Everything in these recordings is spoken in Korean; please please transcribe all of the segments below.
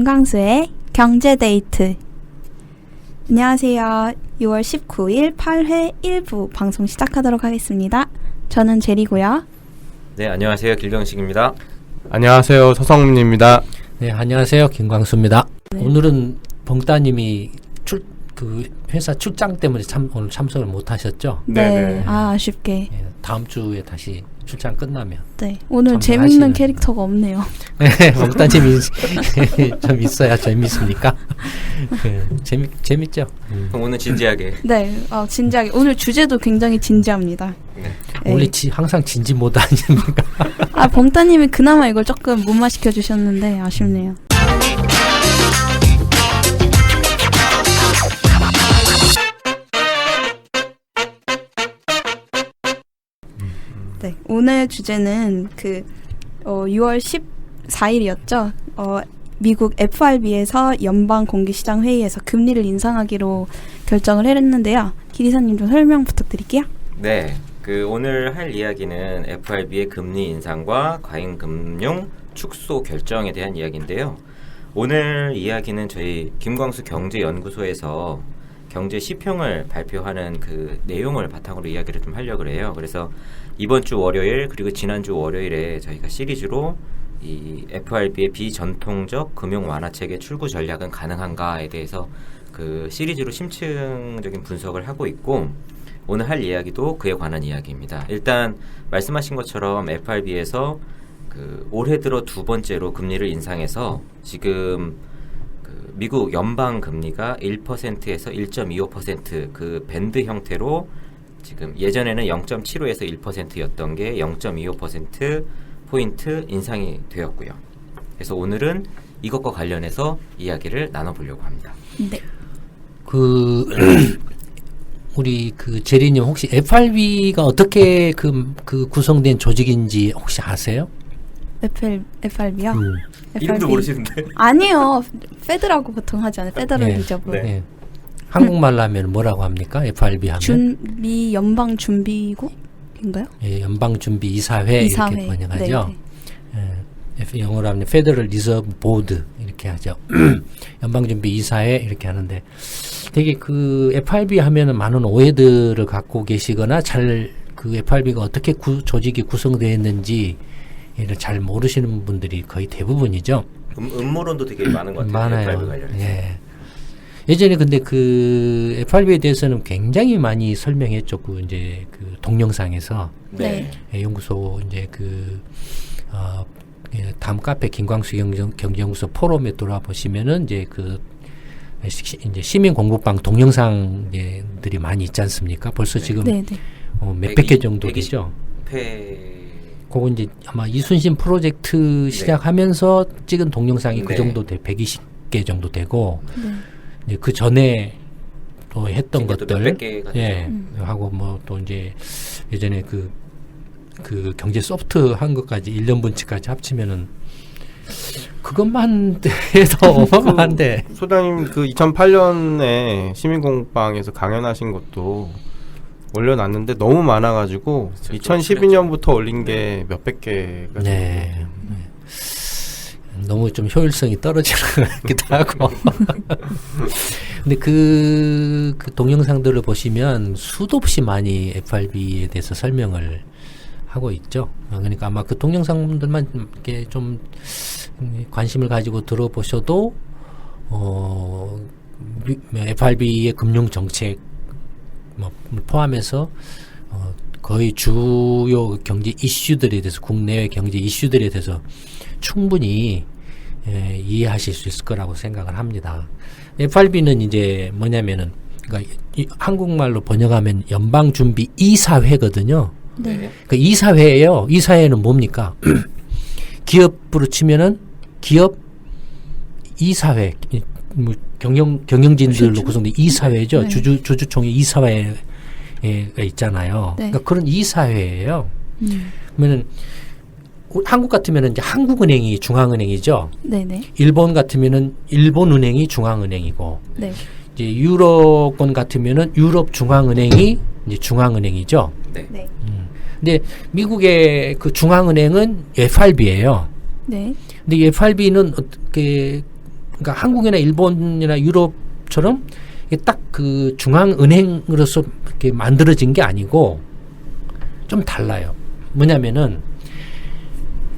김광수의 경제데이트. 안녕하세요. 6월 19일 8회 1부 방송 시작하도록 하겠습니다. 저는 제리고요. 네, 안녕하세요. 길경식입니다. 안녕하세요. 서성문입니다. 네, 안녕하세요. 김광수입니다. 네. 오늘은 봉따님이 회사 출장 때문에 오늘 참석을 못 하셨죠? 네, 네네. 아쉽게. 네, 다음 주에 다시 출장 끝나면. 네, 오늘 참석하시는. 재밌는 캐릭터가 없네요. 네, 봉따님이 좀 있어야 재밌으니까. 재밌죠? 그럼 오늘 진지하게. 네, 진지하게. 오늘 주제도 굉장히 진지합니다. 네. 원래 항상 진지 모드 아닙니까? 봉따님이 그나마 이걸 조금 무마시켜 주셨는데 아쉽네요. 네, 오늘 주제는 6월 14일이었죠. 미국 FRB에서 연방 공개시장 회의에서 금리를 인상하기로 결정을 했는데요. 기리사님 좀 설명 부탁드릴게요. 네. 오늘 할 이야기는 FRB의 금리 인상과 과잉금융 축소 결정에 대한 이야기인데요. 오늘 이야기는 저희 김광수 경제연구소에서 경제 시평을 발표하는 그 내용을 바탕으로 이야기를 좀 하려고 해요. 그래서 이번 주 월요일 그리고 지난주 월요일에 저희가 시리즈로 이 FRB의 비전통적 금융 완화책의 출구 전략은 가능한가에 대해서 그 시리즈로 심층적인 분석을 하고 있고, 오늘 할 이야기도 그에 관한 이야기입니다. 일단 말씀하신 것처럼 FRB에서 올해 들어 두 번째로 금리를 인상해서 지금 미국 연방 금리가 1%에서 1.25% 그 밴드 형태로 지금 예전에는 0.75에서 1%였던 게 0.25% 포인트 인상이 되었고요. 그래서 오늘은 이것과 관련해서 이야기를 나눠보려고 합니다. 네. 우리 제리님 혹시 FRB가 어떻게 구성된 조직인지 혹시 아세요? FRB요? 이름도 모르시는데? 아니요. 페드라고 보통 하지 않아요? 페더럴 리저브. 네. 네. 한국말로 하면 뭐라고 합니까? FRB 하면? 연방준비국인가요? 예, 연방준비이사회 이렇게 번역하죠. 영어로 하면 페더럴 리저브 보드 이렇게 하죠. 연방준비이사회 이렇게 하는데 되게 FRB 하면은 많은 오해들을 갖고 계시거나 FRB가 어떻게 조직이 구성되어 있는지 잘 모르시는 분들이 거의 대부분이죠. 음모론도 되게 많은 것 같아요. 많아요. FRB 관련해서. 예. 예전에 근데 FRB에 대해서는 굉장히 많이 설명했죠. 동영상에서. 네. 연구소 다음 카페 김광수 경제연구소 포럼에 돌아보시면은 이제 시민 공부방 동영상들이 많이 있지 않습니까? 벌써 지금 몇백 개 정도 되죠. 그거 이제 아마 이순신 프로젝트 시작하면서 찍은 동영상이 그 정도 120개 정도 되고, 이제 그 전에 또 했던 것들, 하고 또 이제 예전에 그 경제 소프트 한 것까지 1년 분치까지 합치면은 그것만 해도 어마어마한데. 소장님 2008년에 시민공방에서 강연하신 것도 올려놨는데 너무 많아가지고 2012년부터 올린 게 몇백 개가 네. 너무 좀 효율성이 떨어지는 것 같기도 하고. 근데 그 동영상들을 보시면 수도 없이 많이 FRB에 대해서 설명을 하고 있죠. 그러니까 아마 그 동영상들만 이렇게 좀 관심을 가지고 들어보셔도 FRB의 금융 정책 포함해서 거의 주요 경제 이슈들에 대해서, 국내외 경제 이슈들에 대해서 충분히 이해하실 수 있을 거라고 생각을 합니다. FRB는 이제 뭐냐면은, 그러니까 한국말로 번역하면 연방준비이사회거든요. 네. 이사회예요. 이사회는 뭡니까? 기업으로 치면은 기업 이사회, 경영진들로 구성된 이사회죠. 네. 주주총회 이사회가 있잖아요. 네. 그러니까 그런 이사회예요. 그러면은 한국 같으면은 이제 한국은행이 중앙은행이죠. 네네. 일본 같으면은 일본은행이 중앙은행이고, 네. 이제 유럽권 같으면은 유럽 중앙은행이 이제 중앙은행이죠. 네. 근데 미국의 그 중앙은행은 FRB예요. 네. 근데 FRB는 어떻게 그러니까 한국이나 일본이나 유럽처럼 딱 그 중앙은행으로서 이렇게 만들어진 게 아니고 좀 달라요. 뭐냐면은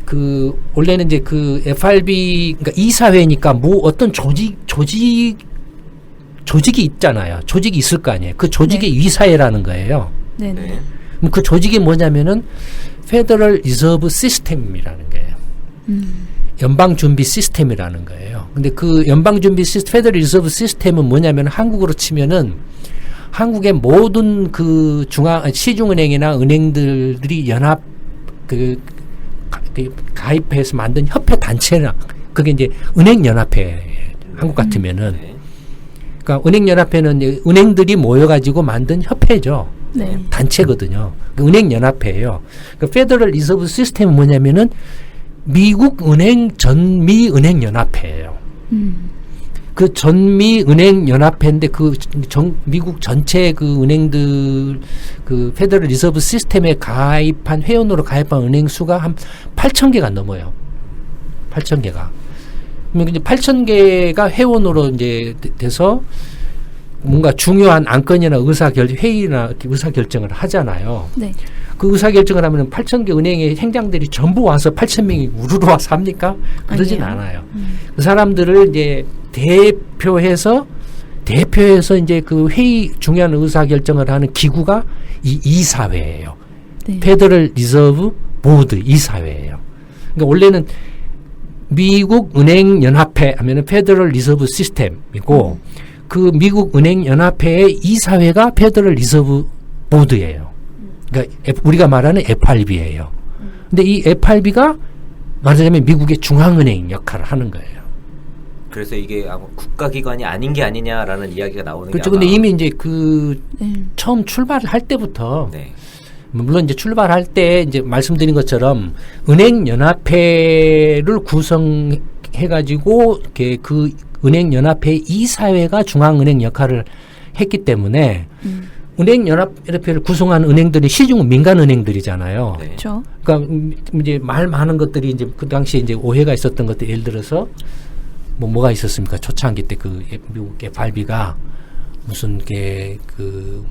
그 원래는 이제 그 FRB 그러니까 이사회니까 뭐 어떤 조직이 있잖아요. 조직이 있을 거 아니에요. 그 조직이 이사회라는 거예요. 네. 네. 그럼 그 조직이 뭐냐면은 페더럴 리저브 시스템이라는 거예요. 연방준비 시스템이라는 거예요. 근데 그 연방준비 시스템, 페더럴 리저브 시스템은 뭐냐면 한국으로 치면은 한국의 모든 그 시중은행이나 은행들이 연합 가입해서 만든 협회 단체나 그게 이제 은행연합회 한국 같으면은 네. 그러니까 은행연합회는 이제 은행들이 모여가지고 만든 협회죠. 네. 단체거든요. 그 은행연합회예요. 그 페더럴 리저브 시스템은 뭐냐면은 미국 은행 전미은행연합회예요. 그 전미은행연합회인데 미국 전체 그 은행들 그 페더럴 리저브 시스템에 가입한 회원으로 가입한 은행 수가 한 8,000개가 넘어요. 8,000개가. 그러면 이제 8,000개가 회원으로 이제 돼서 뭔가 중요한 안건이나 회의나 의사결정을 하잖아요. 네. 그 의사결정을 하면 8,000개 은행의 행장들이 전부 와서 8,000명이 우르르 와서 합니까? 그러진 아니에요. 않아요. 그 사람들을 이제 대표해서 이제 그 회의 중요한 의사결정을 하는 기구가 이 이사회예요. 네. 페더럴 리저브 보드 이사회예요. 그러니까 원래는 미국 은행 연합회 하면은 페더럴 리저브 시스템이고 그 미국 은행 연합회의 이사회가 페더럴 리저브 보드예요. 그러니까 우리가 말하는 FRB예요. 근데 이 FRB가 말하자면 미국의 중앙은행 역할을 하는 거예요. 그래서 이게 아마 국가기관이 아닌 게 아니냐라는 이야기가 나오는 그렇죠. 게 아마 근데 이미 이제 그 네. 처음 출발을 할 때부터 네. 물론 이제 출발할 때 이제 말씀드린 것처럼 은행 연합회를 구성해 가지고 이렇게 그 은행 연합회 이사회가 중앙은행 역할을 했기 때문에 은행 연합회를 구성한 은행들이 시중 민간 은행들이잖아요. 네. 그렇죠. 그러니까 이제 말 많은 것들이 이제 그 당시에 이제 오해가 있었던 것들 예를 들어서 뭐가 있었습니까? 초창기 때 그 미국 FRB가 무슨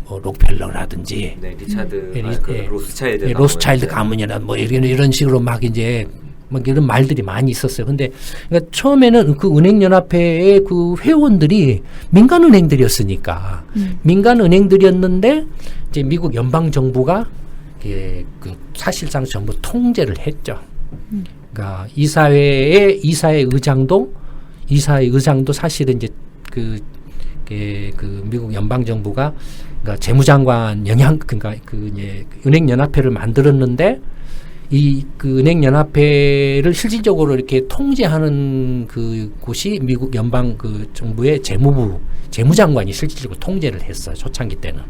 뭐 록펠러라든지 네, 리차드 예, 그 예. 로스차일드 예, 로스차일드 가문이나 뭐 이런 식으로 막 이제 막 이런 말들이 많이 있었어요. 근데 그러니까 처음에는 그 은행연합회의 그 회원들이 민간은행들이었으니까 민간은행들이었는데 이제 미국 연방정부가 그 사실상 전부 통제를 했죠. 그러니까 이사회 의장도 사실은 이제 그 미국 연방정부가 그러니까 재무장관 그러니까 이제 은행연합회를 만들었는데 그 은행연합회를 실질적으로 이렇게 통제하는 그 곳이 미국 연방 정부의 재무장관이 실질적으로 통제를 했어요. 초창기 때는.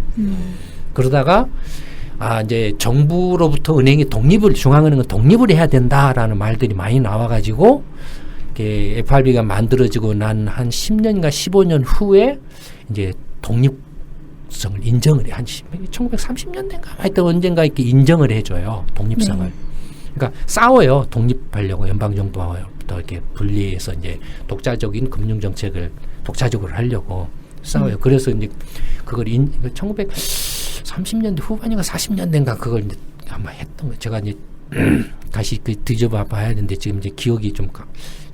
그러다가 이제 정부로부터 중앙은행은 독립을 해야 된다라는 말들이 많이 나와가지고 FRB가 만들어지고 난 한 10년인가 15년 후에 이제 독립성을 인정을 해. 한 1930년대인가 하여튼 언젠가 이렇게 인정을 해줘요. 독립성을. 네. 그러니까 싸워요. 독립하려고 연방정부부터 이렇게 분리해서 이제 독자적인 금융정책을 독자적으로 하려고 싸워요. 그래서 이제 그걸 1930년대 후반인가 40년대인가 그걸 이제 아마 했던 거예요. 제가 이제 다시 뒤져봐 봐야 되는데 지금 이제 기억이 좀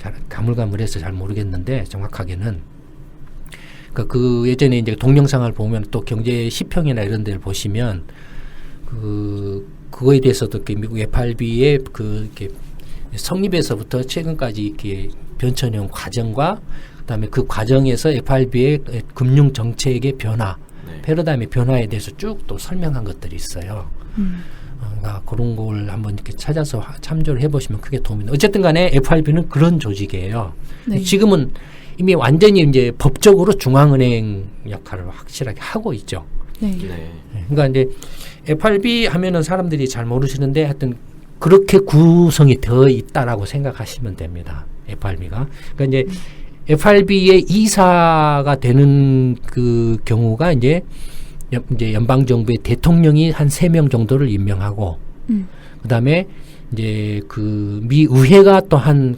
잘 가물가물해서 잘 모르겠는데 정확하게는 그 예전에 이제 동영상을 보면 또 경제 시평이나 이런 데를 보시면 그거에 대해서도 미국 FRB의 이렇게 성립에서부터 최근까지 이렇게 변천형 과정과 그다음에 그 과정에서 FRB의 금융 정책의 변화, 패러다임의 변화에 대해서 쭉 또 설명한 것들이 있어요. 그러니까 그런 걸 한번 이렇게 찾아서 참조를 해보시면 크게 도움이 돼요. 어쨌든 간에 FRB는 그런 조직이에요. 네. 지금은 이미 완전히 이제 법적으로 중앙은행 역할을 확실하게 하고 있죠. 네. 네. 그러니까 이제 FRB 하면은 사람들이 잘 모르시는데 하여튼 그렇게 구성이 되어 있다라고 생각하시면 됩니다. FRB가. 그러니까 이제 FRB의 이사가 되는 그 경우가 이제 연방정부의 대통령이 한 3명 정도를 임명하고, 그 다음에 이제 그 미 의회가 또 한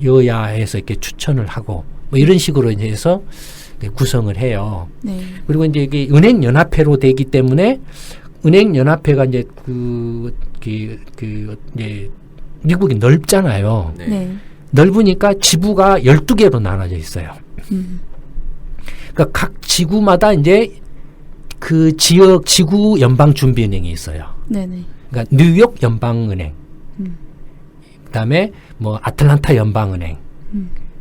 여야에서 이렇게 추천을 하고, 뭐 이런 식으로 이제 해서 구성을 해요. 네. 그리고 이제 이게 은행연합회로 되기 때문에 은행연합회가 이제 이제 미국이 넓잖아요. 네. 네. 넓으니까 지부가 12개로 나눠져 있어요. 그러니까 각 지구마다 이제 그 지역 지구 연방준비은행이 있어요. 네네. 그러니까 뉴욕 연방은행, 그다음에 뭐 아틀란타 연방은행,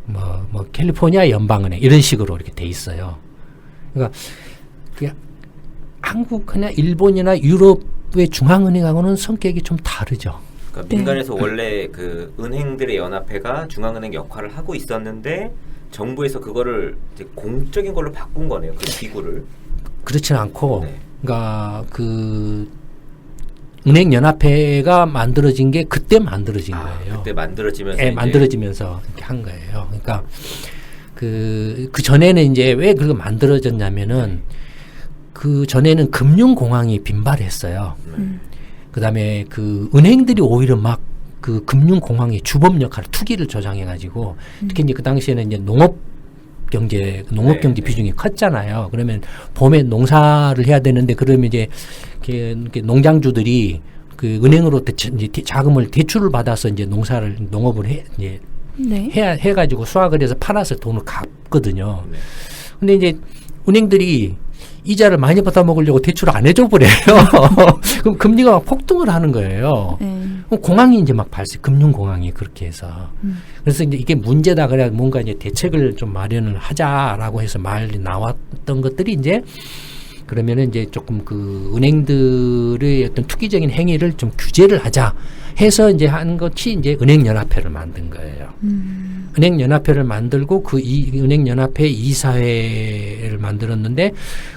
뭐 캘리포니아 연방은행 이런 식으로 이렇게 돼 있어요. 그러니까 그게 한국이나 일본이나 유럽의 중앙은행하고는 성격이 좀 다르죠. 그러니까 민간에서 원래 그 은행들의 연합회가 중앙은행 역할을 하고 있었는데 정부에서 그거를 이제 공적인 걸로 바꾼 거네요. 그 기구를. 그렇진 않고, 네. 그러니까 그 은행연합회가 만들어진 게 그때 만들어진 거예요. 그때 만들어지면서. 예, 이제 만들어지면서 이렇게 한 거예요. 그러니까 그 전에는 이제 왜 그렇게 만들어졌냐면은 그 전에는 금융공황이 빈발했어요. 그다음에 그 은행들이 오히려 막 그 금융공황의 주범 역할, 투기를 조장해가지고 특히 이제 그 당시에는 이제 농업경제 비중이 컸잖아요. 그러면 봄에 농사를 해야 되는데 그러면 이제 이렇게 농장주들이 그 은행으로 자금을 대출을 받아서 이제 농업을 이제 네. 해가지고 수확을 해서 팔아서 돈을 갚거든요. 네. 근데 이제 은행들이 이자를 많이 받아 먹으려고 대출을 안 해줘 버려요. 그럼 금리가 막 폭등을 하는 거예요. 네. 그럼 공황이 이제 막 금융공황이 그렇게 해서. 그래서 이제 이게 문제다 그래야 뭔가 이제 대책을 좀 마련을 하자라고 해서 말이 나왔던 것들이 이제 그러면은 이제 조금 그 은행들의 어떤 투기적인 행위를 좀 규제를 하자 해서 이제 한 것이 이제 은행연합회를 만든 거예요. 은행연합회를 만들고 그 은행연합회 이사회를 만들었는데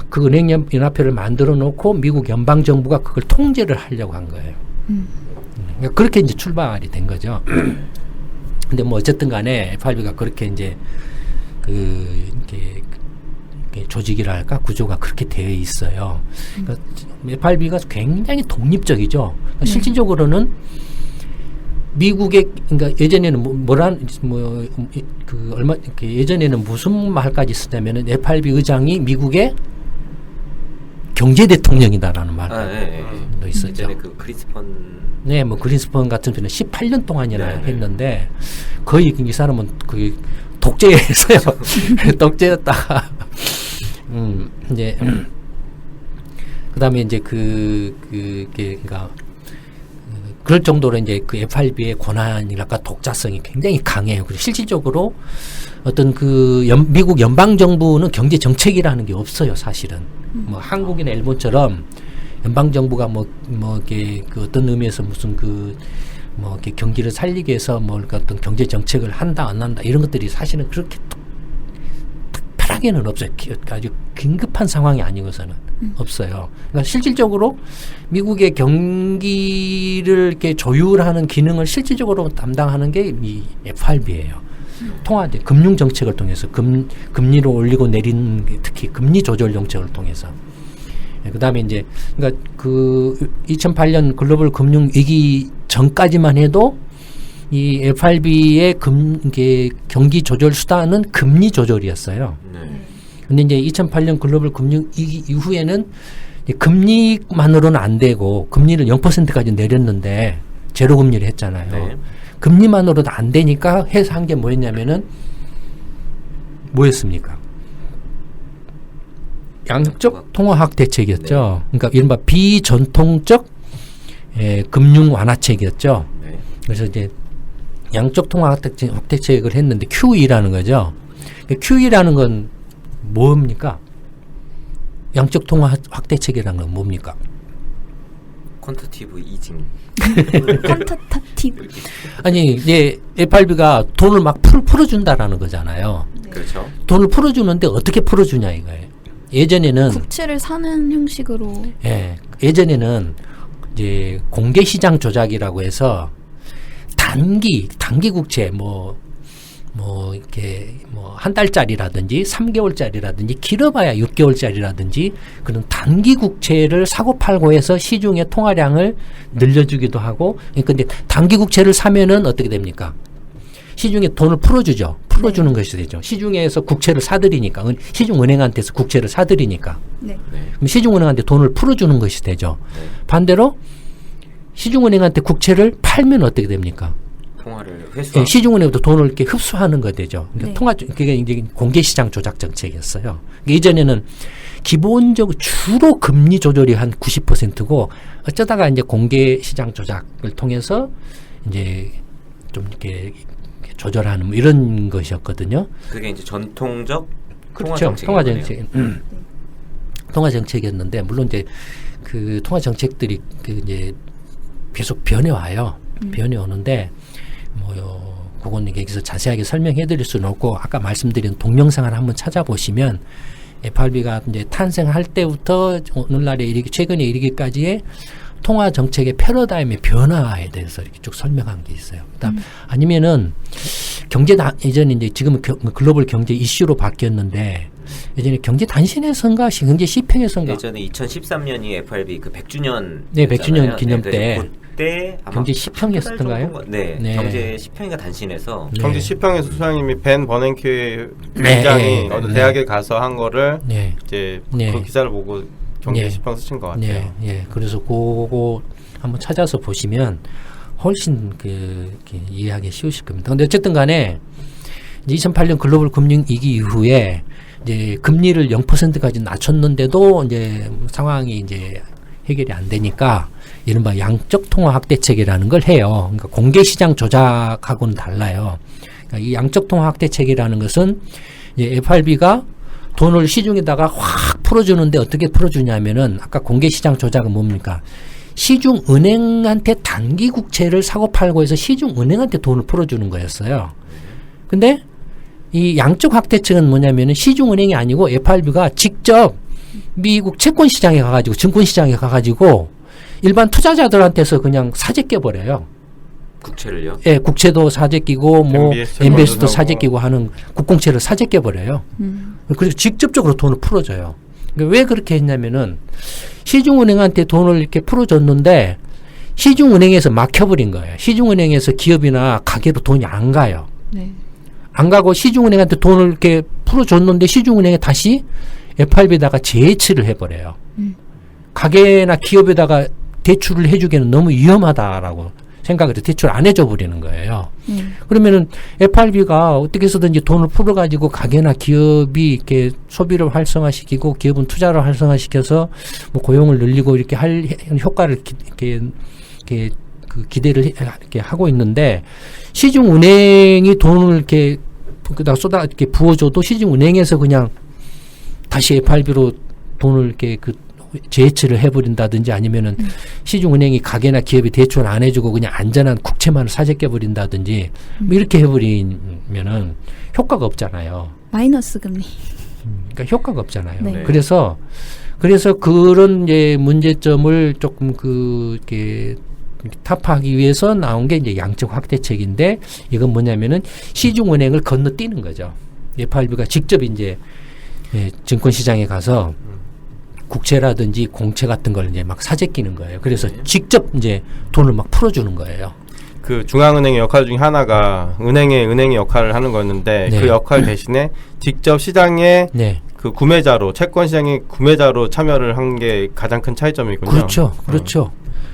그 은행연합회를 만들어 놓고 미국 연방정부가 그걸 통제를 하려고 한 거예요. 그러니까 그렇게 이제 출발이 된 거죠. 근데 뭐 어쨌든 간에 FRB가 그렇게 이제 이렇게 조직이랄까 구조가 그렇게 되어 있어요. 그러니까 FRB가 굉장히 독립적이죠. 그러니까 실질적으로는 미국의 그러니까 예전에는 예전에는 무슨 말까지 쓰냐면은 FRB 의장이 미국의 경제 대통령이다라는 말도 있었죠. 예전에 그 그린스펀. 네, 뭐 그린스펀 같은 분은 18년 동안이나 네, 했는데 거의 이 사람은 거의 독재했어요. 독재였다가 이제 그다음에 이제 그러니까 그럴 정도로 이제 그 FRB의 권한이랄까 독자성이 굉장히 강해요. 그리고 실질적으로 어떤 미국 연방 정부는 경제 정책이라는 게 없어요, 사실은. 뭐 한국이나 일본처럼 연방 정부가 이렇게 그 어떤 의미에서 무슨 이렇게 경기를 살리기 위해서 어떤 경제 정책을 한다 안 한다 이런 것들이 사실은 그렇게 특별하게는 없어요. 아주 긴급한 상황이 아니고서는 없어요. 그러니까 실질적으로 미국의 경기를 이렇게 조율하는 기능을 실질적으로 담당하는 게 이 FRB예요. 금융 정책을 통해서 금리를 올리고 내리는 특히 금리 조절 정책을 통해서. 그다음에 이제 그러니까 그 2008년 글로벌 금융 위기 전까지만 해도 이 FRB의 경기 조절 수단은 금리 조절이었어요. 근데 이제 2008년 글로벌 금융 위기 이후에는 금리만으로는 안 되고 금리를 0%까지 내렸는데 제로 금리를 했잖아요. 네. 금리만으로도 안 되니까 해서 한 게 뭐였냐면은 뭐였습니까? 양적 통화학 대책이었죠. 네. 그러니까 이른바 비전통적 금융 완화책이었죠. 네. 그래서 이제 양적 통화학 대책을 했는데 QE라는 거죠. QE라는 건 뭡니까? 양적 통화 확대책이라는 건 뭡니까? 퀀터티브 이징. 퀀터타티브. 아니 이제 FRB가 돈을 막 풀어준다라는 거잖아요. 그렇죠. 돈을 풀어주는데 어떻게 풀어주냐 이거예요. 예전에는 국채를 사는 형식으로. 예전에는 이제 공개 시장 조작이라고 해서 단기 국채 이렇게 한 달짜리라든지 3개월짜리라든지 길어봐야 6개월짜리라든지 그런 단기 국채를 사고 팔고 해서 시중의 통화량을 늘려주기도 하고. 근데 단기 국채를 사면은 어떻게 됩니까? 시중에 돈을 풀어주죠. 풀어주는 것이 되죠. 시중에서 국채를 사들이니까 시중은행한테서 국채를 사들이니까 네. 그럼 시중은행한테 돈을 풀어주는 것이 되죠. 반대로 시중은행한테 국채를 팔면 어떻게 됩니까? 통화를 회수. 예, 시중은행부터 돈을 이렇게 흡수하는 거 되죠. 그러니까 네. 그게 이제 공개시장 조작 정책이었어요. 그러니까 이전에는 기본적으로 주로 금리 조절이 한 90%고 어쩌다가 이제 공개시장 조작을 통해서 이제 좀 이렇게 조절하는 뭐 이런 것이었거든요. 그게 이제 전통적 그렇죠. 통화 정책. 통화 정책이었는데 물론 이제 그 통화 정책들이 그 이제 계속 변해 와요. 변해 오는데 그건 여기서 자세하게 설명해 드릴 수는 없고 아까 말씀드린 동영상을 한번 찾아보시면 FRB가 이제 탄생할 때부터 오늘날에 최근에 이르기까지의 통화 정책의 패러다임의 변화에 대해서 이렇게 쭉 설명한 게 있어요. 그다음 아니면은 예전에 이제 지금은 글로벌 경제 이슈로 바뀌었는데 예전에 경제 단신에선가 경제 시평에선가 예전에 2013년이 FRB 그 100주년 네, 100주년 기념 때 그때 아마 경제 시평이었던가요? 네, 네. 경제 시평인가 단신에서 네. 경제 시평에서 소장님이 벤 버냉키의 네, 굉장히 네, 어느 네. 대학에 가서 한 거를 네. 이제 네. 그 기사를 보고 경제 네. 시평 쓰신 것 같아요. 네, 예. 그래서 그거 한번 찾아서 보시면 훨씬 이렇게 이해하기 쉬우실 겁니다. 근데 어쨌든 간에 이제 2008년 글로벌 금융 위기 이후에 이제 금리를 0%까지 낮췄는데도 이제 상황이 이제 해결이 안 되니까 이른바 양적 통화 확대책이라는 걸 해요. 그러니까 공개 시장 조작하고는 달라요. 그러니까 이 양적 통화 확대책이라는 것은 이제 FRB가 돈을 시중에다가 확 풀어주는데 어떻게 풀어주냐면은 아까 공개 시장 조작은 뭡니까? 시중 은행한테 단기 국채를 사고 팔고 해서 시중 은행한테 돈을 풀어주는 거였어요. 근데 이 양적 확대책은 뭐냐면은 시중 은행이 아니고 FRB가 직접 미국 채권 시장에 가가지고 증권 시장에 가가지고 일반 투자자들한테서 그냥 사재 껴버려요. 국채를요? 예, 국채도 사재 끼고 뭐 MBS MBS도 사고. 사재 끼고 하는 국공채를 사재 껴버려요. 그래서 직접적으로 돈을 풀어줘요. 그러니까 왜 그렇게 했냐면은 시중은행한테 돈을 이렇게 풀어줬는데 시중은행에서 막혀버린 거예요. 시중은행에서 기업이나 가게로 돈이 안 가요. 네. 안 가고 시중은행한테 돈을 이렇게 풀어줬는데 시중은행에 다시 FRB에다가 재해치를 해버려요. 가게나 기업에다가 대출을 해주기에는 너무 위험하다라고 생각을 해서 대출 안 해줘 버리는 거예요. 그러면은 FRB가 어떻게 해서든지 돈을 풀어가지고 가게나 기업이 이렇게 소비를 활성화시키고 기업은 투자를 활성화시켜서 뭐 고용을 늘리고 이렇게 할 효과를 이렇게 그 기대를 이렇게 하고 있는데 시중 은행이 돈을 이렇게 이렇게 부어줘도 시중 은행에서 그냥 다시 FRB로 돈을 이렇게 재해치를 해버린다든지 아니면은 시중은행이 가게나 기업이 대출 안 해주고 그냥 안전한 국채만 사재 껴버린다든지 뭐 이렇게 해버리면은 효과가 없잖아요. 마이너스 금리. 그러니까 효과가 없잖아요. 네. 그래서 그런 이제 문제점을 조금 이렇게 타파하기 위해서 나온 게 이제 양적 확대책인데 이건 뭐냐면은 시중은행을 건너뛰는 거죠. FRB가 직접 이제 증권 시장에 가서 국채라든지 공채 같은 걸 이제 막 사재 끼는 거예요. 그래서 직접 이제 돈을 막 풀어주는 거예요. 그 중앙은행의 역할 중에 하나가 은행의 역할을 하는 거였는데 네. 그 역할 대신에 직접 시장에 네. 그 구매자로 채권 시장의 구매자로 참여를 한 게 가장 큰 차이점이군요. 그렇죠.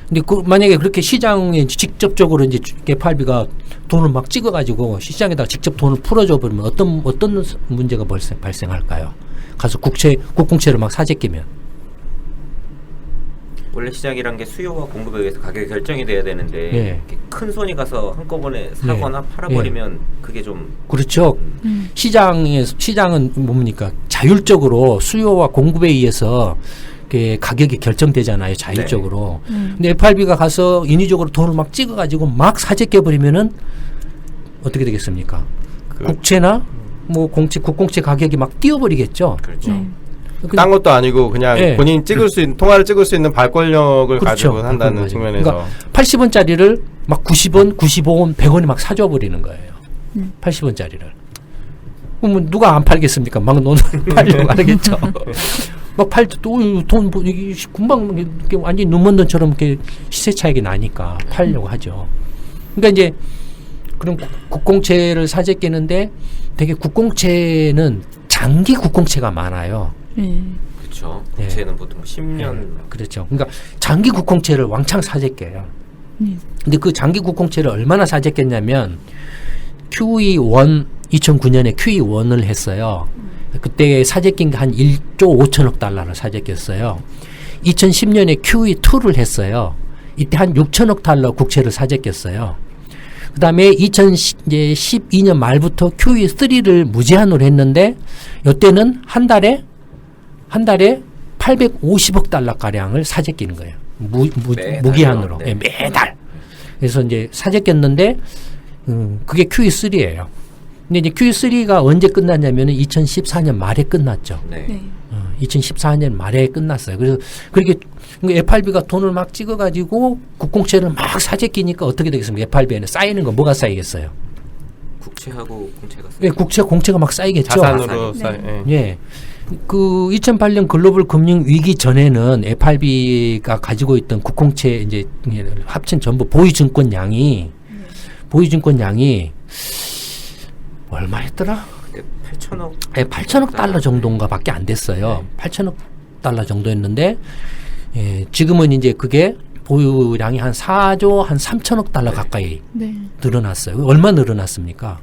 근데 만약에 그렇게 시장에 직접적으로 이제 FRB가 돈을 막 찍어가지고 시장에다가 직접 돈을 풀어줘 버리면 어떤 문제가 발생할까요? 가서 국공채를 막 사재 끼면. 원래 시장이란 게 수요와 공급에 의해서 가격이 결정이 돼야 되는데 예. 이렇게 큰 손이 가서 한꺼번에 사거나 팔아버리면 그게 좀 그렇죠. 시장은 뭡니까? 자율적으로 수요와 공급에 의해서 가격이 결정되잖아요. 자율적으로. 근데 FRB가 가서 인위적으로 돈을 막 찍어가지고 막 사재 껴버리면은 어떻게 되겠습니까? 국채나 뭐 국공채 가격이 막 뛰어버리겠죠. 그렇죠. 딴 것도 아니고 그냥 네. 본인이 통화를 찍을 수 있는 발권력을 그렇죠. 가지고 한다는 측면에서 그러니까 80원짜리를 막 90원, 95원, 100원에 막 사줘 버리는 거예요. 80원짜리를. 그러면 누가 안 팔겠습니까? 막 돈을 팔려고 하겠죠. 막 돈 금방 이렇게 완전히 눈먼 돈처럼 이렇게 시세 차익이 나니까 팔려고 하죠. 그러니까 이제 그럼 국공채를 사재끼는데 되게 국공채는 장기 국공채가 많아요. 그렇죠. 국채는 보통 10년. 그렇죠. 그러니까 장기 국공채를 왕창 사재껴요. 근데 그 장기 국공채를 얼마나 사재꼈냐면 QE1 2009년에 QE1을 했어요. 그때 사재낀 게 한 1조 5천억 달러를 사재꼈어요. 2010년에 QE2를 했어요. 이때 한 6천억 달러 국채를 사재꼈어요. 그 다음에 2012년 말부터 QE3를 무제한으로 했는데 이때는 한 달에 850억 달러가량을 사재끼는 거예요. 무기한으로. 네. 매달. 그래서 이제 사재꼈는데 그게 QE3예요. 근데 이제 QE3가 언제 끝났냐면은 2014년 말에 끝났죠. 네. 2014년 말에 끝났어요. 그래서 그렇게 FRB가 돈을 막 찍어가지고 국공채를 막 사재끼니까 어떻게 되겠습니까? FRB에는 쌓이는 거 뭐가 쌓이겠어요? 국채하고 공채가 예, 국채, 공채가 막 쌓이겠죠. 자산으로 예. 그 2008년 글로벌 금융 위기 전에는 FRB가 가지고 있던 국공채 이제 합친 전부 보유증권량이 얼마였더라? 그때 8천억. 예, 8천억 달러 정도인가밖에 안 됐어요. 8천억 달러 정도였는데 지금은 이제 그게 보유량이 한 4조 한 3천억 달러 가까이 늘어났어요. 얼마 늘어났습니까?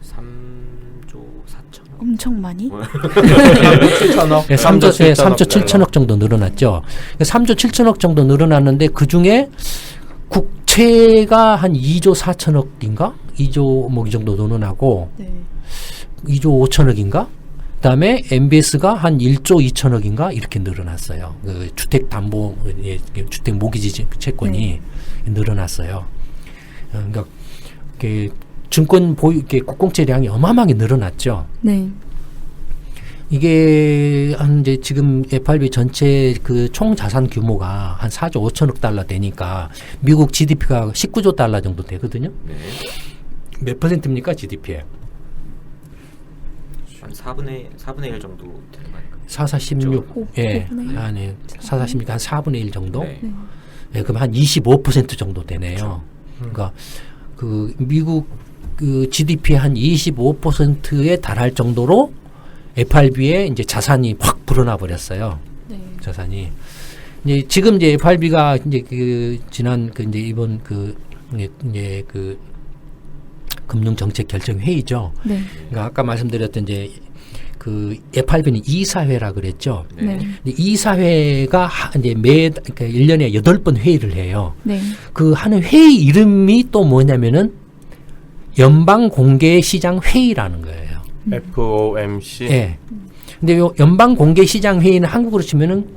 3조 4천억. 엄청 많이? 7천억. 3조 7천억 정도 늘어났죠. 3조 7천억 정도 늘어났는데 그 중에 국채가 한 2조 4천억인가? 2조 뭐 이 정도 늘어나고 2조 5천억인가? 그다음에 MBS가 한 1조 2천억인가 이렇게 늘어났어요. 그 주택 담보 주택 모기지 채권이 늘어났어요. 그러니까 증권 보유 국공채량이 어마어마하게 늘어났죠. 네. 이게 한 이제 지금 FRB 전체 그 총 자산 규모가 한 4조 5천억 달러 되니까 미국 GDP가 19조 달러 정도 되거든요. 네. 몇 퍼센트입니까 GDP에? 한 4분의 1 정도 되는 거 아닐까요? 4,416. 예. 4분의 1? 아니, 4,416, 한 4분의 1 정도? 네. 예, 그럼 한 25% 정도 되네요. 그러니까 그 미국 그 GDP의 한 25%에 달할 정도로 FRB의 이제 자산이 확 불어나 버렸어요. 자산이. 이제 지금 이제 FRB가 이제 그 지난 그 이제 이번 그 이제 그 금융정책 결정 회의죠. 그러니까 아까 말씀드렸던 이제 그 FRB는 이사회라 그랬죠. 네. 근데 이사회가 이제 그러니까 1년에 8번 회의를 해요. 그 하는 회의 이름이 또 뭐냐면은 연방공개시장 회의라는 거예요. FOMC. 예. 근데 요 연방공개시장 회의는 한국으로 치면은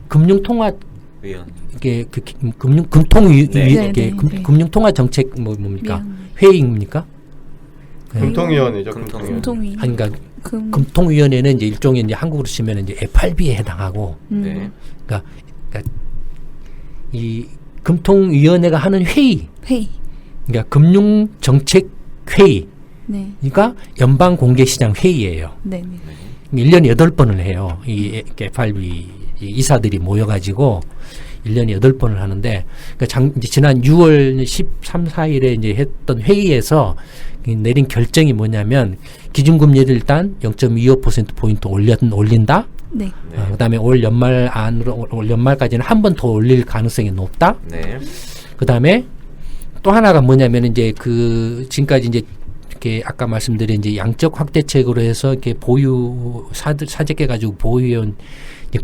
금융통화 위원. 이게 그 금통위 네. 이게 금융통화 정책 뭡니까? 회의입니까? 금통위원회죠. 금통위. 아니, 그러니까 금통위원회는 이제 일종의 이제 한국으로 치면 이제 FRB에 해당하고, 네. 그러니까 이 금통위원회가 하는 회의, 그러니까 금융정책 회의, 그러니까 연방공개시장 회의예요. 1년에 8번을 해요. 이 FRB 이사들이 모여가지고 1년에 8번을 하는데, 그러니까 이제 지난 6월 13, 14일에 이제 했던 회의에서 내린 결정이 뭐냐면 기준금리를 일단 0.25%포인트 올린다. 그다음에 올 연말까지는 한 번 더 올릴 가능성이 높다. 그다음에 또 하나가 뭐냐면 이제 그 지금까지 이제 이렇게 아까 말씀드린 이제 양적 확대책으로 해서 이렇게 사재껴 가지고 보유해온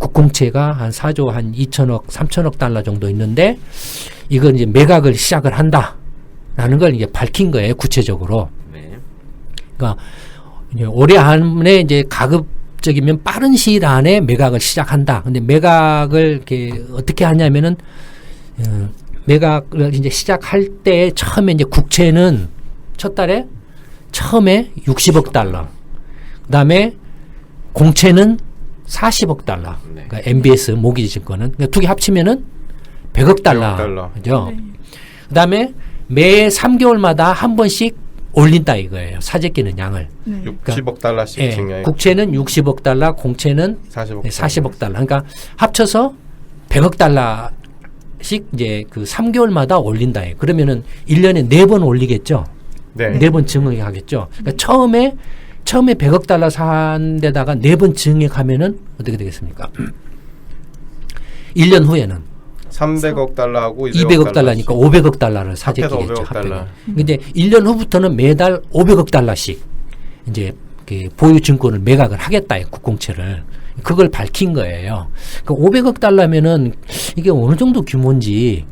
국공채가 한 4조 한 2천억, 3천억 달러 정도 있는데 이건 이제 매각을 시작을 한다라는 걸 이제 밝힌 거예요, 구체적으로. 그러니까 이제 올해 안에 이제 가급적이면 빠른 시일 안에 매각을 시작한다. 근데 매각을 이렇게 어떻게 하냐면은 매각을 이제 시작할 때 처음에 이제 국채는 첫 달에 처음에 60억 달러. 그다음에 공채는 40억 달러. 그러니까 MBS 모기지 증권은 그러니까 두 개 합치면은 100억 달러. 그죠? 그다음에 매 3개월마다 한 번씩 올린다 이거예요. 사재끼는 양을. 60억 달러씩 증여해. 국채는 60억 달러, 공채는 40억 달러. 그러니까 합쳐서 100억 달러씩 이제 그 3개월마다 올린다. 그러면은 1년에 4번 올리겠죠. 네. 4번 증액하겠죠. 그러니까 처음에 100억 달러 산 데다가 4번 증액하면은 어떻게 되겠습니까? 1년 후에는 300억 달러하고 200억 달러니까 500억 달러를 사재기겠죠. 500억 달러. 근데 1년 후부터는 매달 500억 달러씩 이제 그 보유 증권을 매각을 하겠다, 국공채를. 그걸 밝힌 거예요. 그 500억 달러면은 이게 어느 정도 규모인지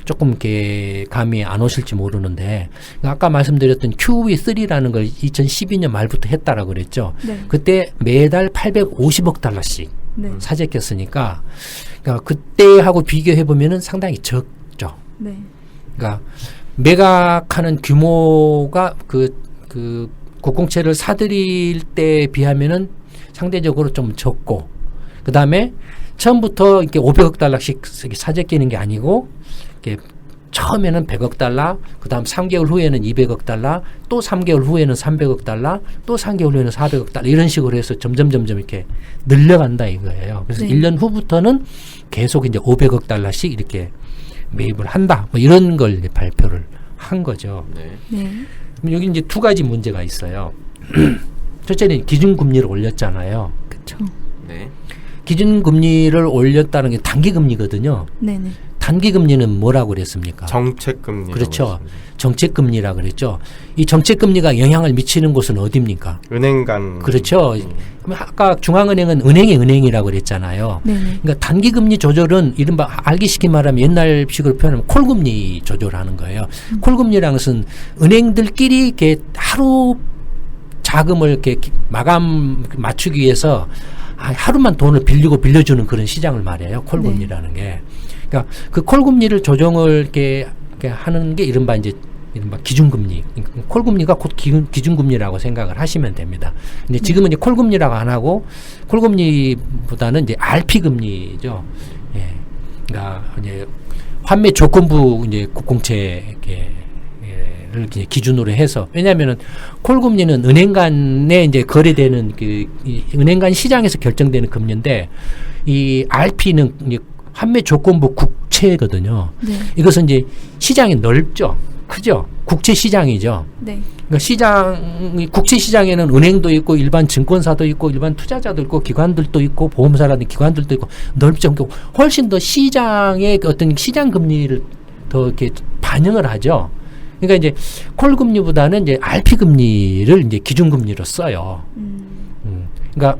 조금 이렇게 감이 안 오실지 모르는데, 아까 말씀드렸던 QE3라는 걸 2012년 말부터 했다라고 그랬죠. 네. 그때 매달 850억 달러씩 네. 사재겼으니까, 그러니까 그때하고 비교해 보면은 상당히 적죠. 네. 그러니까 매각하는 규모가 그 국공채를 사들일 때에 비하면은 상대적으로 좀 적고, 그 다음에 처음부터 이렇게 500억 달러씩 사재끼는 게 아니고, 이렇게 처음에는 100억 달러, 그 다음 3개월 후에는 200억 달러, 또 3개월 후에는 300억 달러, 또 3개월 후에는 400억 달러, 이런 식으로 해서 점점 이렇게 늘려간다 이거예요. 그래서 네. 1년 후부터는 계속 이제 500억 달러씩 이렇게 매입을 한다. 뭐 이런 걸 이제 발표를 한 거죠. 네. 네. 그럼 여기 이제 두 가지 문제가 있어요. 첫째는 기준금리를 올렸잖아요. 그쵸. 네. 기준금리를 올렸다는 게 단기금리거든요. 네네. 단기금리는 뭐라고 그랬습니까? 정책금리. 그렇죠. 정책금리라 그랬죠. 이 정책금리가 영향을 미치는 곳은 어디입니까? 은행 간. 그렇죠. 그럼 아까 중앙은행은 은행의 은행이라고 그랬잖아요. 네네. 그러니까 단기금리 조절은 이른바 알기 쉽게 말하면 옛날식으로 표현하면 콜금리 조절하는 거예요. 콜금리라는 것은 은행들끼리 이렇게 하루 자금을 이렇게 마감 맞추기 위해서 하루만 돈을 빌려주는 그런 시장을 말해요. 콜금리라는 게. 그러니까 그 콜금리를 조정을 이렇게 하는 게 이른바 기준금리. 콜금리가 곧 기준금리라고 생각을 하시면 됩니다. 근데 지금은 이제 콜금리라고 안 하고 콜금리보다는 이제 RP금리죠. 예. 그러니까 이제 환매 조건부 이제 국공채 를 기준으로 해서, 왜냐하면은 콜금리는 은행 간에 이제 거래되는 이 은행 간 시장에서 결정되는 금리인데, 이 RP는 이제 환매 조건부 국채거든요. 네. 이것은 이제 시장이 넓죠, 크죠, 국채 시장이죠. 네. 그러니까 국채 시장에는 은행도 있고 일반 증권사도 있고 일반 투자자도 있고 기관들도 있고 보험사라는 기관들도 있고 넓죠. 그러니까 훨씬 더 시장의 어떤 시장 금리를 더 이렇게 반영을 하죠. 그러니까 이제 콜금리보다는 이제 RP 금리를 이제 기준금리로 써요. 그러니까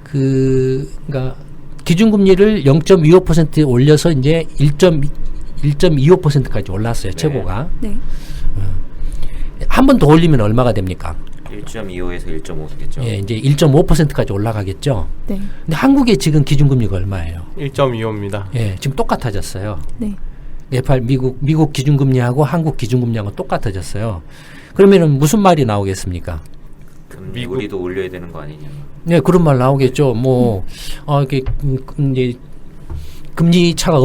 그러니까 기준금리를 0.25% 올려서 이제 1.25%까지 올랐어요. 네. 최고가. 네. 한 번 더 올리면 얼마가 됩니까? 1.25에서 1.5겠죠. 예, 이제 1.5%까지 올라가겠죠. 네. 근데 한국의 지금 기준금리가 얼마예요? 1.25입니다. 예, 지금 똑같아졌어요. 네. 미국 기준금리하고 한국 기준금리하고 똑같아졌어요. 그러면은 무슨 말이 나오겠습니까? 금리 우리도 올려야 되는 거 아니냐. 네, 그런 말 나오겠죠. 이렇게 이제 금리 차가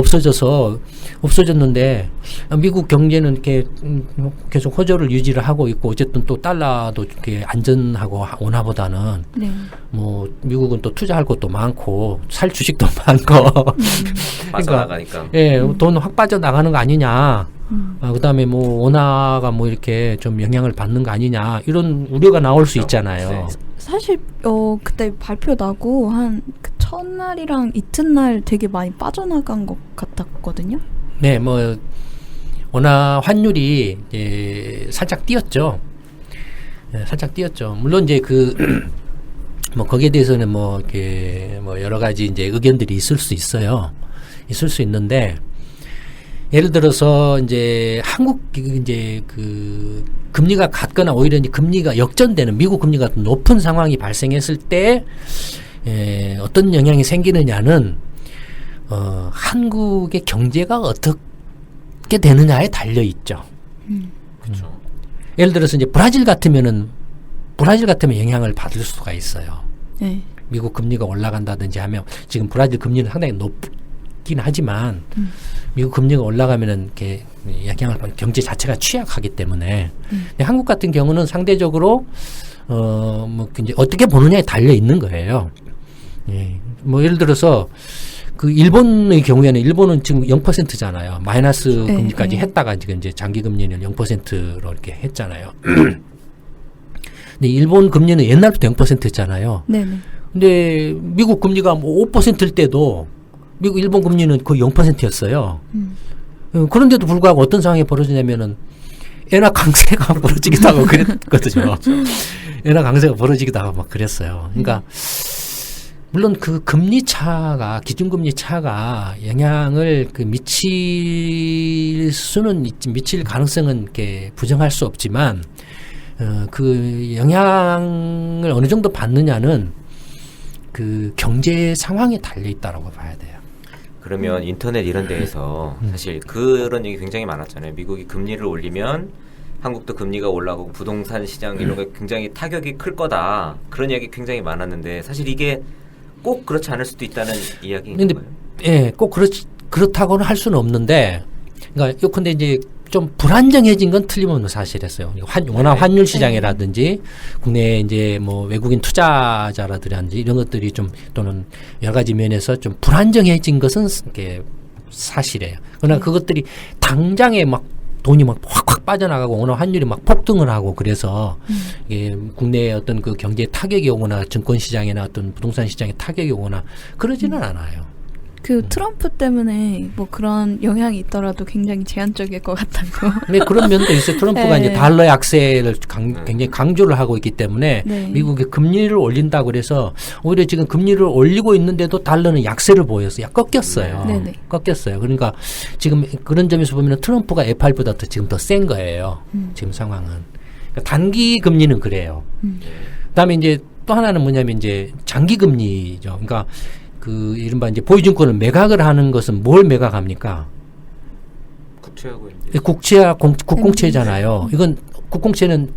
없어졌는데 미국 경제는 이렇게 계속 호조를 유지를 하고 있고, 어쨌든 또 달러도 이렇게 안전하고 오나보다는 네. 뭐 미국은 또 투자할 것도 많고 살 주식도 많고 빠져나가니까. 예, 돈 확 빠져나가는 거 아니냐. 그다음에 뭐 원화가 뭐 이렇게 좀 영향을 받는 거 아니냐, 이런 우려가 나올 수 있잖아요. 네. 사실 그때 발표 나고 한 그 첫날이랑 이튿날 되게 많이 빠져나간 것 같았거든요. 네, 뭐 원화 환율이 이제 살짝 뛰었죠. 네, 살짝 뛰었죠. 물론 이제 뭐 거기에 대해서는 뭐 이렇게 뭐 여러 가지 이제 의견들이 있을 수 있어요. 있을 수 있는데, 예를 들어서 이제 한국 이제 그 금리가 같거나 오히려 이제 금리가 역전되는, 미국 금리가 높은 상황이 발생했을 때 어떤 영향이 생기느냐는 한국의 경제가 어떻게 되느냐에 달려 있죠. 그렇죠. 예를 들어서 이제 브라질 같으면 영향을 받을 수가 있어요. 네. 미국 금리가 올라간다든지 하면, 지금 브라질 금리는 상당히 높긴 하지만 미국 금리가 올라가면은 이렇게 영향을 받는, 경제 자체가 취약하기 때문에. 근데 한국 같은 경우는 상대적으로 뭐 이제 어떻게 보느냐에 달려 있는 거예요. 예. 뭐 예를 들어서 그 일본의 경우에는 일본은 지금 0%잖아요. 마이너스 네, 금리까지 네. 했다가 지금 이제 장기 금리는 0%로 이렇게 했잖아요. 근데 일본 금리는 옛날부터 0%였잖아요. 네네. 근데 미국 금리가 뭐 5%일 때도 미국 일본 금리는 거의 0%였어요. 그런데도 불구하고 어떤 상황이 벌어지냐면은 엔화 강세가 벌어지기도 하고 그랬거든요. 엔화 강세가 벌어지기도 하고 막 그랬어요. 그러니까 물론 그 금리 차가 기준금리 차가 영향을 그 미칠 수는 미칠 가능성은 이렇게 부정할 수 없지만 그 영향을 어느 정도 받느냐는 그 경제 상황에 달려 있다라고 봐야 돼요. 그러면 인터넷 이런 데에서 사실 그런 얘기 굉장히 많았잖아요. 미국이 금리를 올리면 한국도 금리가 올라가고 부동산 시장 이런 거 굉장히 타격이 클 거다. 그런 이야기 굉장히 많았는데 사실 이게 꼭 그렇지 않을 수도 있다는 이야기인 근데 거예요. 예, 꼭 그렇다고는 할 수는 없는데, 그러니까 요컨대 이제 좀 불안정해진 건 틀림없는 사실이었어요. 워낙 환율 시장이라든지 국내 이제 뭐 외국인 투자자라든지 이런 것들이 좀 또는 여러 가지 면에서 좀 불안정해진 것은 이게 사실이에요. 그러나 그것들이 당장에 막 돈이 막 확확 빠져나가고 오늘 환율이 막 폭등을 하고 그래서 이게 국내에 어떤 그 경제에 타격이 오거나 증권 시장이나 어떤 부동산 시장에 타격이 오거나 그러지는 않아요. 그 트럼프 때문에 뭐 그런 영향이 있더라도 굉장히 제한적일 것 같다고. 네, 그런 면도 있어요. 트럼프가 네. 이제 달러 약세를 굉장히 강조를 하고 있기 때문에 네. 미국이 금리를 올린다고 그래서 오히려 지금 금리를 올리고 있는데도 달러는 약세를 보였어요. 꺾였어요. 네. 네네. 꺾였어요. 그러니까 지금 그런 점에서 보면 트럼프가 F8보다 지금 더 센 거예요. 지금 상황은. 그러니까 단기 금리는 그래요. 그다음에 이제 또 하나는 뭐냐면 이제 장기 금리죠. 그러니까 그 이른바 이제 보유증권을 매각을 하는 것은 뭘 매각합니까? 국채하고 이제 국채와 국공채잖아요. 이건 국공채는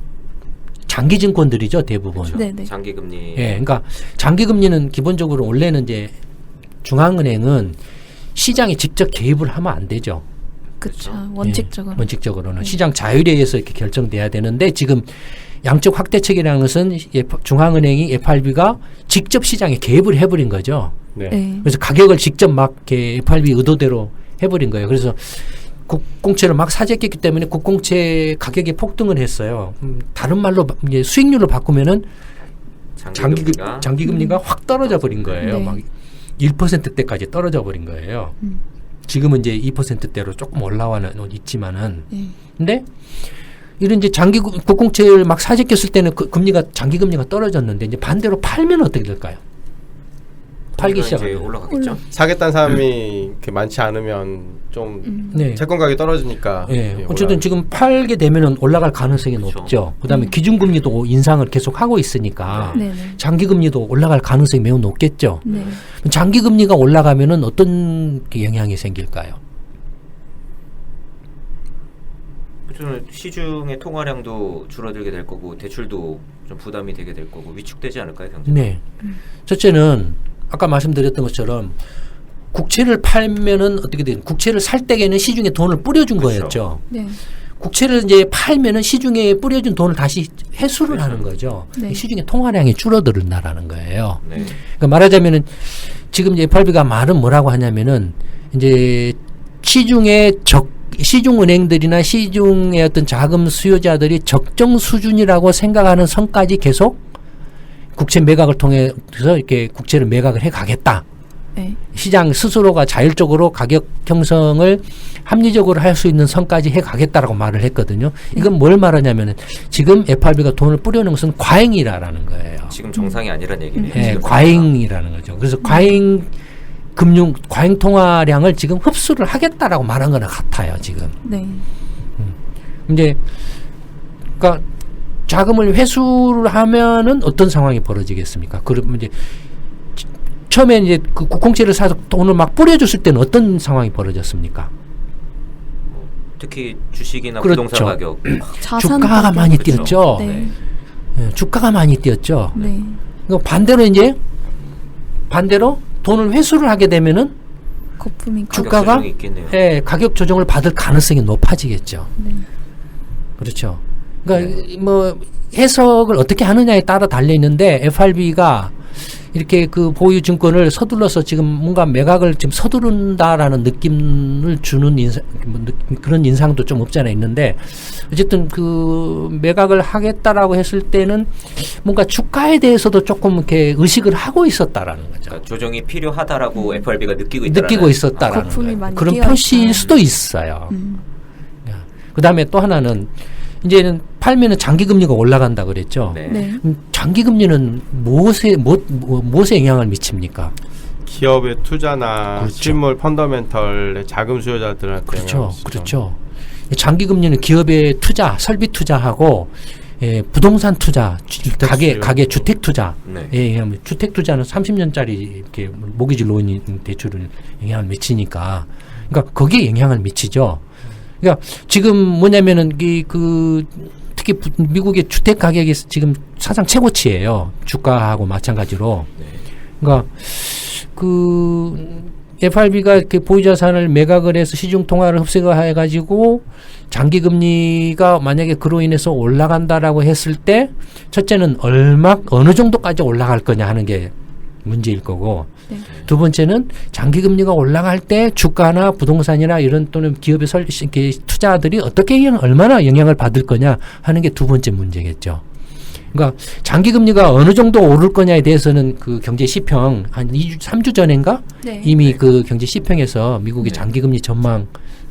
장기 증권들이죠, 대부분. 그렇죠. 네네. 장기 금리. 예, 그러니까 장기 금리는 기본적으로 원래는 이제 중앙은행은 시장에 직접 개입을 하면 안 되죠. 그렇죠. 그렇죠. 원칙적으로. 예, 원칙적으로는 시장 자율에 의해서 이렇게 결정돼야 되는데 지금 양적 확대책이라는 것은 중앙은행이 FRB가 직접 시장에 개입을 해버린 거죠. 네. 네. 그래서 가격을 직접 막 이렇게 FRB 의도대로 해버린 거예요. 그래서 국공채를 막 사재했기 때문에 국공채 가격이 폭등을 했어요. 다른 말로 이제 수익률로 바꾸면은 장기 금리가 확 떨어져 버린 거예요. 네. 막 1%대까지 떨어져 버린 거예요. 지금은 이제 2%대로 조금 올라와는 있지만은 네. 근데 이런 이제 장기 국공채를 막 사재했을 때는 그 장기 금리가 떨어졌는데 이제 반대로 팔면 어떻게 될까요? 팔기 이제 시작하면 올라가겠죠. 사겠다는 사람이 이렇게 많지 않으면 좀 네. 채권 가격이 떨어지니까. 예. 예, 어쨌든 지금 팔게 되면은 올라갈 가능성이 그렇죠. 높죠. 그다음에 기준금리도 인상을 계속 하고 있으니까 네네. 장기금리도 올라갈 가능성이 매우 높겠죠. 네. 장기금리가 올라가면은 어떤 영향이 생길까요? 저는 시중의 통화량도 줄어들게 될 거고 대출도 좀 부담이 되게 될 거고 위축되지 않을까요, 경제? 네. 첫째는 아까 말씀드렸던 것처럼 국채를 팔면은 어떻게 되는? 국채를 살 때에는 시중에 돈을 뿌려준 그렇죠. 거였죠. 네. 국채를 이제 팔면은 시중에 뿌려준 돈을 다시 회수를 하는 거죠. 네. 시중에 통화량이 줄어든다라는 거예요. 네. 그러니까 말하자면은 지금 이제 FRB가 말은 뭐라고 하냐면은 이제 시중은행들이나 시중의 어떤 자금 수요자들이 적정 수준이라고 생각하는 선까지 계속 국채 매각을 통해서 이렇게 국채를 매각을 해 가겠다. 네. 시장 스스로가 자율적으로 가격 형성을 합리적으로 할 수 있는 선까지 해 가겠다라고 말을 했거든요. 이건 뭘 말하냐면은 지금 FRB가 돈을 뿌려놓은 것은 과잉이라는 거예요. 지금 정상이 아니란 얘기네요. 예, 지금 과잉이라는 거죠. 그래서 과잉 통화량을 지금 흡수를 하겠다라고 말한 거나 같아요, 지금. 네. 이제, 그러니까 자금을 회수를 하면은 어떤 상황이 벌어지겠습니까? 그러면 이제 처음에 이제 그 국공채를 사서 돈을 막 뿌려줬을 때는 어떤 상황이 벌어졌습니까? 특히 주식이나 그렇죠. 부동산 가격 자산 주가가 가격. 많이 그렇죠. 뛰었죠. 네. 예, 주가가 많이 뛰었죠. 네. 그러니까 반대로 돈을 회수를 하게 되면은 거품이 가격 주가가 조정이 있겠네요. 예, 가격 조정을 받을 가능성이 높아지겠죠. 네. 그렇죠. 그러니까 뭐 해석을 어떻게 하느냐에 따라 달려 있는데 FRB가 이렇게 그 보유증권을 서둘러서 지금 뭔가 매각을 지금 서두른다라는 느낌을 주는 그런 인상도 좀 없지 않아 있는데, 어쨌든 그 매각을 하겠다라고 했을 때는 뭔가 주가에 대해서도 조금 이렇게 의식을 하고 있었다라는 거죠. 그러니까 조정이 필요하다라고 FRB가 느끼고 있었다라는 거품이 거예요. 많이 그런 끼어 표시일 있다. 수도 있어요. 그 다음에 또 하나는 이제는 팔면은 장기금리가 올라간다 그랬죠. 네. 네. 장기금리는 무엇에 영향을 미칩니까? 기업의 투자나 그렇죠. 실물 펀더멘털의 자금 수요자들한테 그렇죠. 영향을 미치죠. 그렇죠. 장기금리는 기업의 투자, 설비 투자하고 부동산 투자, 가계 주택 투자. 네. 주택 투자는 30년짜리 이렇게 모기지 로인 대출을 영향을 미치니까, 그러니까 거기에 영향을 미치죠. 그러니까 지금 뭐냐면은 특히 미국의 주택 가격이 지금 사상 최고치예요. 주가하고 마찬가지로. 네. 그러니까 그 FRB가 이렇게 보유자산을 매각을 해서 시중 통화를 흡수해 가지고 장기 금리가 만약에 그로 인해서 올라간다라고 했을 때, 첫째는 어느 정도까지 올라갈 거냐 하는 게 문제일 거고, 네. 두 번째는 장기 금리가 올라갈 때 주가나 부동산이나 이런 또는 기업의 투자들이 어떻게 얼마나 영향을 받을 거냐 하는 게 두 번째 문제겠죠. 그러니까 장기 금리가 어느 정도 오를 거냐에 대해서는 그 경제 시평 한 3주 전인가 네. 이미 그 경제 시평에서 미국의 네. 장기 금리 전망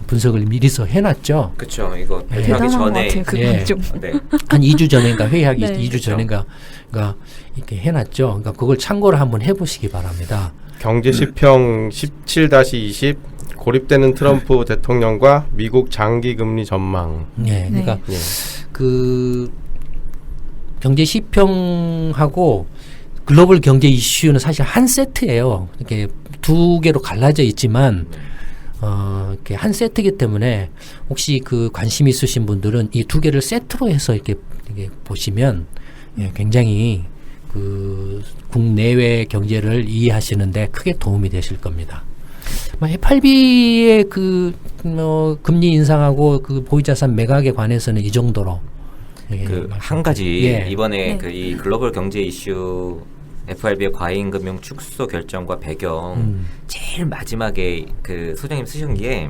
분석을 미리서 해놨죠. 그렇죠. 이거 네. 발표하기 대단한 것 전에 같아요. 그건 예. 좀. 네. 한 2주 전인가 회의하기 네. 2주 그렇죠. 전인가 이렇게 해놨죠. 그러니까 그걸 참고를 한번 해보시기 바랍니다. 경제시평 17-20 고립되는 트럼프 대통령과 미국 장기 금리 전망. 네, 그러니까 예. 그 경제 시평하고 글로벌 경제 이슈는 사실 한 세트예요. 이렇게 두 개로 갈라져 있지만 이렇게 한 세트이기 때문에 혹시 그 관심 있으신 분들은 이 두 개를 세트로 해서 이렇게 보시면 굉장히 그 국내외 경제를 이해하시는데 크게 도움이 되실 겁니다. FRB의 그 금리 인상하고 그 보유자산 매각에 관해서는 이 정도로 그 한 가지 예. 이번에 네. 그 이 글로벌 경제 이슈 FRB의 과잉금융 축소 결정과 배경 제일 마지막에 그 소장님 쓰신 게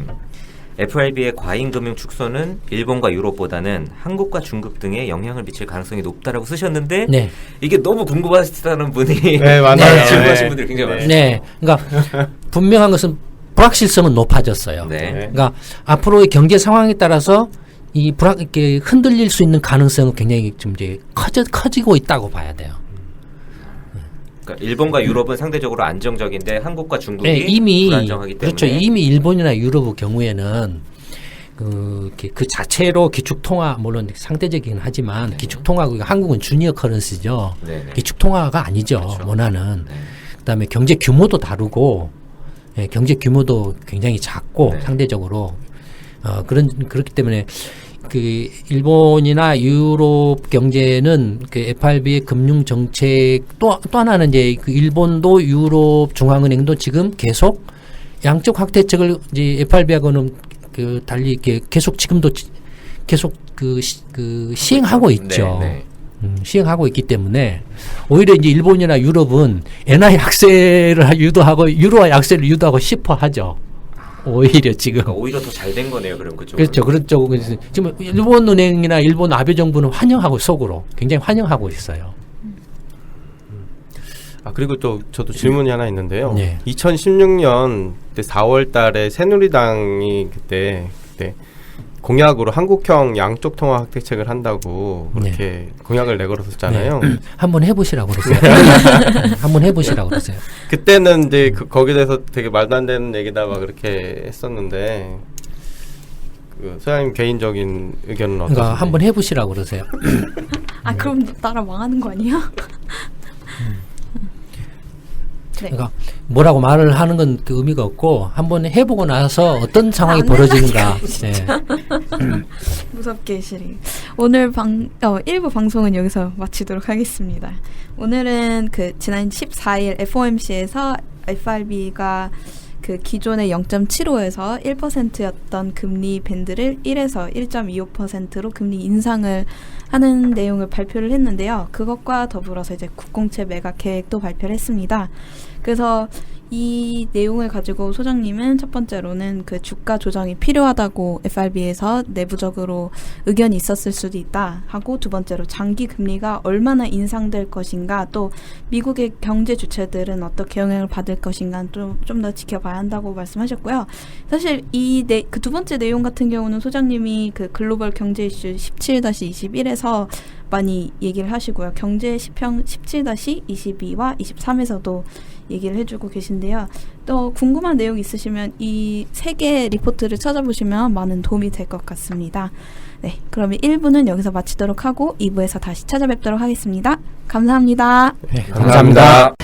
FRB의 과잉금융 축소는 일본과 유럽보다는 한국과 중국 등에 영향을 미칠 가능성이 높다라고 쓰셨는데 네. 이게 너무 궁금하시다는 분이 네, 맞아요. 질문하신 네. 분들이 굉장히 많아요. 네, 그러니까 분명한 것은 불확실성은 높아졌어요. 네. 그러니까 앞으로의 경제 상황에 따라서 이렇게 흔들릴 수 있는 가능성은 굉장히 좀 이제 커지고 있다고 봐야 돼요. 그러니까 일본과 유럽은 상대적으로 안정적인데 한국과 중국이 네, 이미 불안정하기 때문에 그렇죠. 이미 일본이나 유럽의 경우에는 그 자체로 기축통화 물론 상대적이긴 하지만 네. 기축통화고 한국은 주니어 커런시죠. 네네. 기축통화가 아니죠. 그렇죠. 원하는. 네. 그다음에 경제 규모도 다르고 경제 규모도 굉장히 작고 네. 상대적으로 그렇기 때문에 그 일본이나 유럽 경제는 그 FRB의 금융 정책 또 하나는 이제 그 일본도 유럽 중앙은행도 지금 계속 양적 확대책을 이제 FRB하고는 그 달리 이렇게 계속 지금도 계속 시행하고 있죠. 네, 네. 시행하고 있기 때문에 오히려 이제 일본이나 유럽은 엔화 약세를 유도하고 유로화 약세를 유도하고 싶어 하죠. 오히려 지금. 그러니까 오히려 더 잘 된 거네요. 그럼 그쪽. 그렇죠. 그렇죠. 지금 일본 은행이나 일본 아베 정부는 환영하고 속으로 굉장히 환영하고 있어요. 그리고 또 저도 질문이 하나 있는데요. 네. 2016년 4월 달에 새누리당이 그때 공약으로 한국형 양쪽 통화 확대책을 한다고 그렇게 공약을 내걸었었잖아요. 네. 한번 해보시라고 그러세요. 한번 해보시라고 그러세요. 그때는 이제 거기에 대해서 되게 말도 안 되는 얘기다 막 그렇게 했었는데 그 소장님 개인적인 의견은 어떠세요? 그러니까 한번 해보시라고 그러세요. 그럼 따라 망하는 거 아니야? 네. 그러니까 뭐라고 말을 하는 건 그 의미가 없고 한번 해보고 나서 어떤 상황이 안 벌어지는가. 네. 무섭게 시리. 오늘 1부 방송은 여기서 마치도록 하겠습니다. 오늘은 그 지난 14일 FOMC에서 FRB가 그 기존의 0.75에서 1%였던 금리 밴드를 1에서 1.25%로 금리 인상을 하는 내용을 발표를 했는데요. 그것과 더불어서 이제 국공채 매각 계획도 발표를 했습니다. 그래서 이 내용을 가지고 소장님은 첫 번째로는 그 주가 조정이 필요하다고 FRB에서 내부적으로 의견이 있었을 수도 있다 하고, 두 번째로 장기 금리가 얼마나 인상될 것인가, 또 미국의 경제 주체들은 어떻게 영향을 받을 것인가 좀 더 지켜봐야 한다고 말씀하셨고요. 사실 그 두 번째 내용 같은 경우는 소장님이 그 글로벌 경제 이슈 17-21에서 많이 얘기를 하시고요. 경제 시평 17-22와 23에서도 얘기를 해주고 계신데요. 또 궁금한 내용 있으시면 이 세 개의 리포트를 찾아보시면 많은 도움이 될 것 같습니다. 네, 그러면 1부는 여기서 마치도록 하고 2부에서 다시 찾아뵙도록 하겠습니다. 감사합니다. 네, 감사합니다.